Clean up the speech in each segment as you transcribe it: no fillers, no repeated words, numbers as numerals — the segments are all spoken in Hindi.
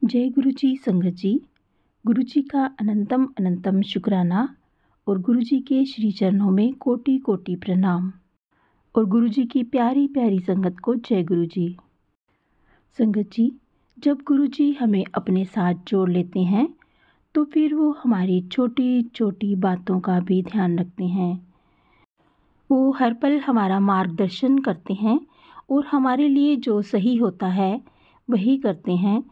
जय गुरु जी संगत जी। गुरु जी का अनंतम अनंतम शुक्राना और गुरु जी के श्री चरणों में कोटि कोटि प्रणाम और गुरु जी की प्यारी प्यारी संगत को जय गुरु जी। संगत जी, जब गुरु जी हमें अपने साथ जोड़ लेते हैं तो फिर वो हमारी छोटी छोटी बातों का भी ध्यान रखते हैं। वो हर पल हमारा मार्गदर्शन करते हैं और हमारे लिए जो सही होता है वही करते हैं।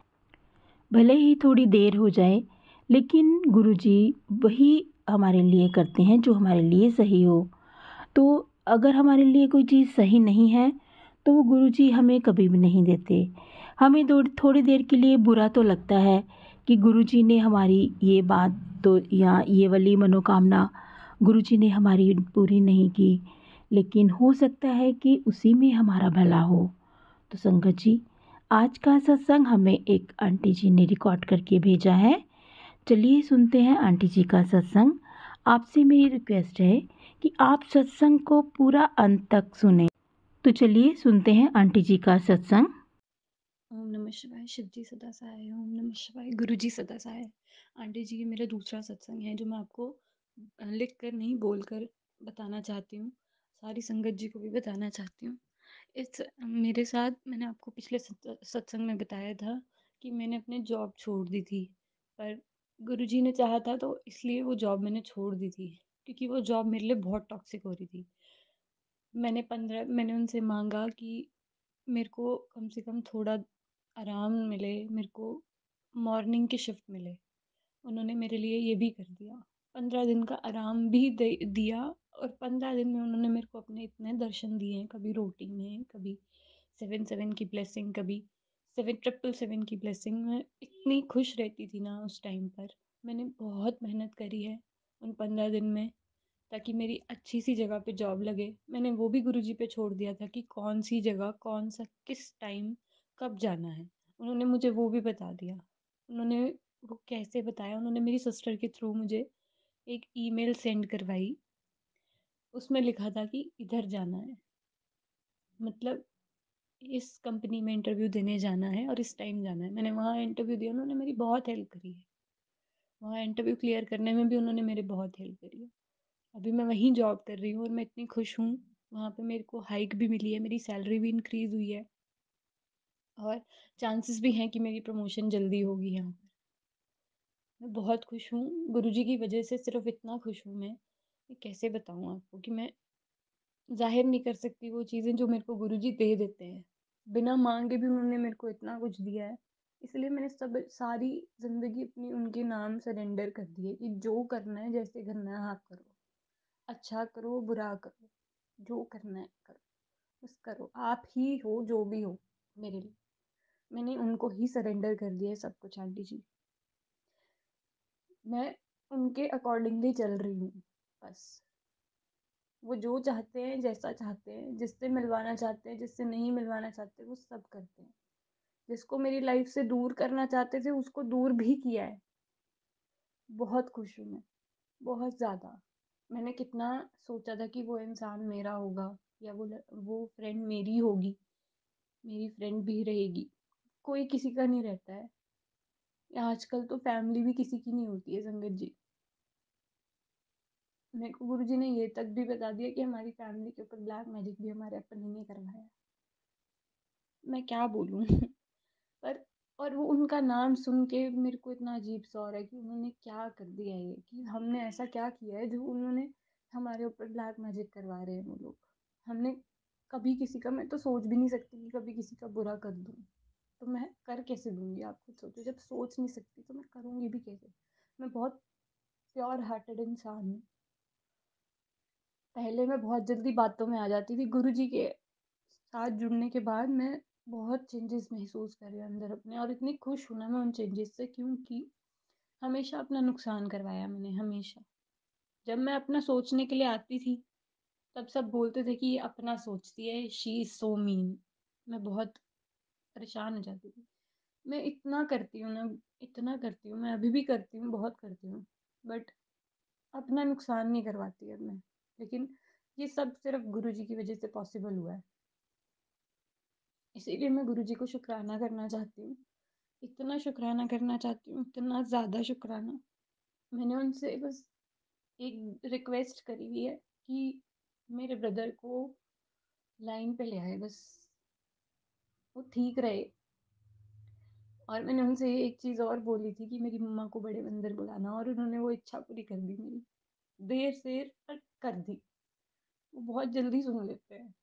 भले ही थोड़ी देर हो जाए, लेकिन गुरुजी वही हमारे लिए करते हैं जो हमारे लिए सही हो। तो अगर हमारे लिए कोई चीज़ सही नहीं है तो वो गुरुजी हमें कभी भी नहीं देते। हमें थोड़ी देर के लिए बुरा तो लगता है कि गुरुजी ने हमारी ये बात तो या ये वाली मनोकामना गुरुजी ने हमारी पूरी नहीं की, लेकिन हो सकता है कि उसी में हमारा भला हो। तो संगत जी, आज का सत्संग हमें एक आंटी जी ने रिकॉर्ड करके भेजा है। चलिए सुनते हैं आंटी जी का सत्संग। आपसे मेरी रिक्वेस्ट है कि आप सत्संग को पूरा अंत तक सुने। तो चलिए सुनते हैं आंटी जी का सत्संग। ओम नमः शिवाय। शिव जी सदा सहाय। ओम नमः शिवाय। गुरु जी सदा सहाय। आंटी जी, ये मेरा दूसरा सत्संग है जो मैं आपको लिख कर नहीं बोल कर बताना चाहती हूँ। सारी संगत जी को भी बताना चाहती हूँ। इस मेरे साथ मैंने आपको पिछले सत्संग में बताया था कि मैंने अपनी जॉब छोड़ दी थी, पर गुरु जी ने चाहा था तो इसलिए वो जॉब मैंने छोड़ दी थी, क्योंकि वो जॉब मेरे लिए बहुत टॉक्सिक हो रही थी। मैंने उनसे मांगा कि मेरे को कम से कम थोड़ा आराम मिले, मेरे को मॉर्निंग की शिफ्ट मिले। उन्होंने मेरे लिए ये भी कर दिया। 15 दिन का आराम भी दिया, और 15 दिन में उन्होंने मेरे को अपने इतने दर्शन दिए हैं, कभी रोटी में, कभी 7-7 की ब्लेसिंग, कभी 7-7-7 की ब्लेसिंग। मैं इतनी खुश रहती थी ना उस टाइम पर। मैंने बहुत मेहनत करी है उन 15 दिन में, ताकि मेरी अच्छी सी जगह पे जॉब लगे। मैंने वो भी गुरुजी पे छोड़ दिया था कि कौन सी जगह, कौन सा, किस टाइम, कब जाना है। उन्होंने मुझे वो भी बता दिया। उन्होंने वो कैसे बताया, उन्होंने मेरी सिस्टर के थ्रू मुझे एक ईमेल सेंड करवाई। उसमें लिखा था कि इधर जाना है, मतलब इस कंपनी में इंटरव्यू देने जाना है और इस टाइम जाना है। मैंने वहाँ इंटरव्यू दिया, उन्होंने मेरी बहुत हेल्प करी है। वहाँ इंटरव्यू क्लियर करने में भी उन्होंने मेरी बहुत हेल्प करी है। अभी मैं वहीं जॉब कर रही हूँ और मैं इतनी खुश हूँ। वहाँ पे मेरे को हाइक भी मिली है, मेरी सैलरी भी इंक्रीज़ हुई है, और चांसेस भी हैं कि मेरी प्रमोशन जल्दी होगी यहाँ पर। मैं बहुत खुश हूँ, गुरुजी की वजह से सिर्फ इतना खुश हूँ मैं कैसे बताऊँ आपको कि मैं ज़ाहिर नहीं कर सकती वो चीज़ें जो मेरे को गुरुजी दे देते हैं। बिना माँगे भी उन्होंने मेरे को इतना कुछ दिया है। इसलिए मैंने सारी ज़िंदगी अपनी उनके नाम सरेंडर कर दी है कि जो करना है, जैसे करना है आप करो। अच्छा करो, बुरा करो, जो करना है करो, बस करो। आप ही हो जो भी हो मेरे लिए। मैंने उनको ही सरेंडर कर दिया है सब कुछ आंटी जी। मैं उनके अकॉर्डिंगली चल रही हूँ बस। वो जो चाहते हैं, जैसा चाहते हैं, जिससे मिलवाना चाहते हैं, जिससे नहीं मिलवाना चाहते, वो सब करते हैं। जिसको मेरी लाइफ से दूर करना चाहते थे उसको दूर भी किया है। बहुत खुश हूँ मैं, बहुत ज़्यादा। मैंने कितना सोचा था कि वो इंसान मेरा होगा, या वो फ्रेंड मेरी होगी, मेरी फ्रेंड भी रहेगी। कोई किसी का नहीं रहता है। आजकल तो फैमिली भी किसी की नहीं होती है संगत जी। मेरे को गुरुजी ने ये तक भी बता दिया कि हमारी फैमिली के ऊपर ब्लैक मैजिक भी हमारे अपने ने करवाया। मैं क्या बोलूँ पर और वो उनका नाम सुन के मेरे को इतना अजीब सा हो रहा है कि उन्होंने क्या कर दिया है, कि हमने ऐसा क्या किया है जो उन्होंने हमारे ऊपर ब्लैक मैजिक करवा रहे हैं वो लोग। हमने कभी किसी का, मैं तो सोच भी नहीं सकती कि कभी किसी का बुरा कर दूँ। तो मैं कर कैसे दूँगी, आप खुद सोचो। जब सोच नहीं सकती तो मैं करूँगी भी कैसे। मैं बहुत प्योर हार्टेड इंसान हूँ। पहले मैं बहुत जल्दी बातों में आ जाती थी। गुरुजी के साथ जुड़ने के बाद मैं बहुत चेंजेस महसूस कर रही हूँ अंदर अपने, और इतनी खुश हूँ ना मैं उन चेंजेस से, क्योंकि हमेशा अपना नुकसान करवाया मैंने, हमेशा। जब मैं अपना सोचने के लिए आती थी तब सब बोलते थे कि ये अपना सोचती है, शी इज सो मीन। मैं बहुत परेशान हो जाती थी। मैं इतना करती हूँ ना, इतना करती हूँ, मैं अभी भी करती हूँ, बहुत करती हूँ, बट अपना नुकसान नहीं करवाती अब मैं। लेकिन ये सब सिर्फ गुरुजी की वजह से पॉसिबल हुआ है। इसीलिए मैं गुरुजी को शुक्राना करना चाहती हूँ इतना शुक्राना करना चाहती हूँ, इतना ज़्यादा शुक्राना। मैंने उनसे बस एक रिक्वेस्ट करी हुई है कि मेरे ब्रदर को लाइन पे ले आए, बस वो ठीक रहे। और मैंने उनसे एक चीज़ और बोली थी कि मेरी मम्मा को बड़े मंदिर बुलाना, और उन्होंने वो इच्छा पूरी कर दी मेरी। देर से पर कर दी। वो बहुत जल्दी सुन लेते हैं।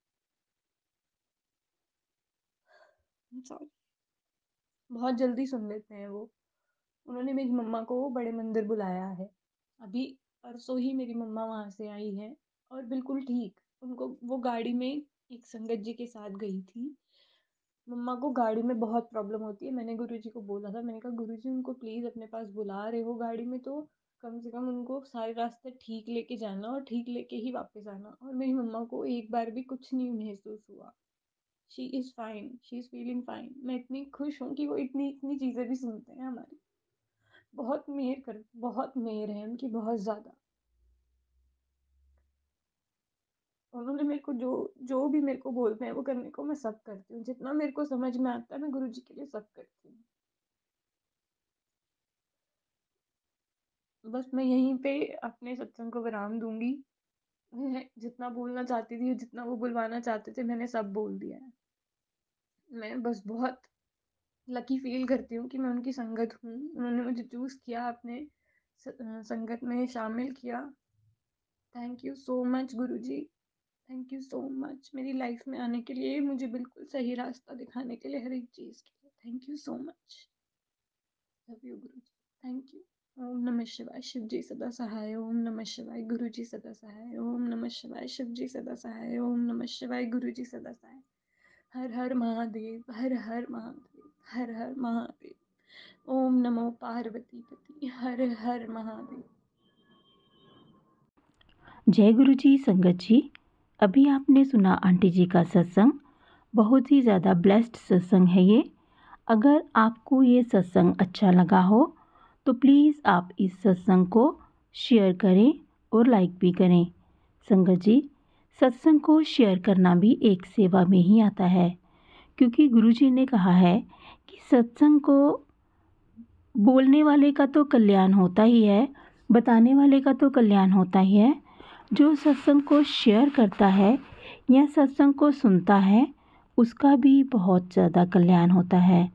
सॉरी, बहुत जल्दी सुन लेते हैं वो। उन्होंने मेरी मम्मा को बड़े मंदिर बुलाया है। अभी परसों ही मेरी मम्मा वहाँ से आई हैं और बिल्कुल ठीक। उनको वो गाड़ी में एक संगत जी के साथ गई थी। मम्मा को गाड़ी में बहुत प्रॉब्लम होती है। मैंने गुरुजी को बोला था, मैंने कहा गुरुजी उनको प्लीज़ अपने पास बुला रहे हो गाड़ी में तो कम से कम उनको सारे रास्ते ठीक लेके जाना और ठीक लेके ही वापस आना। और मेरी मम्मा को एक बार भी कुछ नहीं महसूस हुआ। She is fine, she is feeling fine. मैं इतनी खुश हूँ कि वो इतनी इतनी चीज़ें भी सुनते हैं हमारी। बहुत मेहर है उनकी, बहुत ज़्यादा। उन्होंने मेरे को जो जो भी मेरे को बोलते हैं वो करने को मैं सब करती हूँ। जितना मेरे को समझ में आता है मैं गुरुजी के लिए सब करती हूँ। बस मैं यहीं पे अपने सत्संग को विराम दूँगी। मैं जितना बोलना चाहती थी, जितना वो बुलवाना चाहते थे, मैंने सब बोल दिया है। मैं बस बहुत लकी फ़ील करती हूँ कि मैं उनकी संगत हूँ। उन्होंने मुझे चूज़ किया, अपने संगत में शामिल किया। Thank you so much Guruji. Thank you so much मेरी लाइफ में आने के लिए, मुझे बिल्कुल सही रास्ता दिखाने के लिए, हर एक चीज़ के लिए। Thank you so much. Love you Guruji. Thank you. Om Namah Shivaya, Shiv जी सदा सहाय। ओम नमः शिवाय, गुरु जी सदा सहाय। ओम नमः शिवाय, शिव जी सदा सहाय। ओम नमः शिवाय, गुरु जी सदा सहाय। हर हर महादेव, हर हर महादेव, हर हर महादेव। ओम नमो पार्वती पति, हर हर महादेव। जय गुरु जी। संगत जी, अभी आपने सुना आंटी जी का सत्संग। बहुत ही ज़्यादा ब्लेस्ड सत्संग है ये। अगर आपको ये सत्संग अच्छा लगा हो तो प्लीज़ आप इस सत्संग को शेयर करें और लाइक भी करें। संगत जी, सत्संग को शेयर करना भी एक सेवा में ही आता है, क्योंकि गुरुजी ने कहा है कि सत्संग को बोलने वाले का तो कल्याण होता ही है, बताने वाले का तो कल्याण होता ही है। जो सत्संग को शेयर करता है या सत्संग को सुनता है उसका भी बहुत ज़्यादा कल्याण होता है।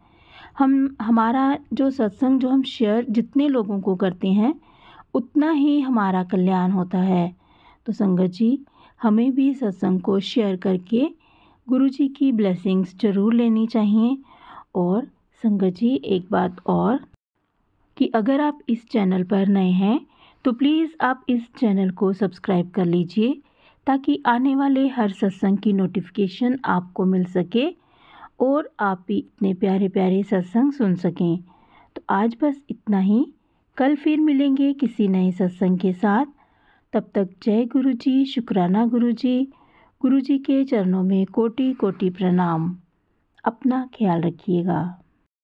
हमारा जो सत्संग जो हम शेयर जितने लोगों को करते हैं उतना ही हमारा कल्याण होता है। तो संगत जी, हमें भी सत्संग को शेयर करके गुरुजी की ब्लेसिंग्स ज़रूर लेनी चाहिए। और संगत जी, एक बात और कि अगर आप इस चैनल पर नए हैं तो प्लीज़ आप इस चैनल को सब्सक्राइब कर लीजिए, ताकि आने वाले हर सत्संग की नोटिफिकेशन आपको मिल सके और आप भी इतने प्यारे प्यारे सत्संग सुन सकें। तो आज बस इतना ही। कल फिर मिलेंगे किसी नए सत्संग के साथ। तब तक जय गुरु जी, शुक्राना गुरु जी। गुरु जी के चरणों में कोटि कोटि प्रणाम। अपना ख्याल रखिएगा।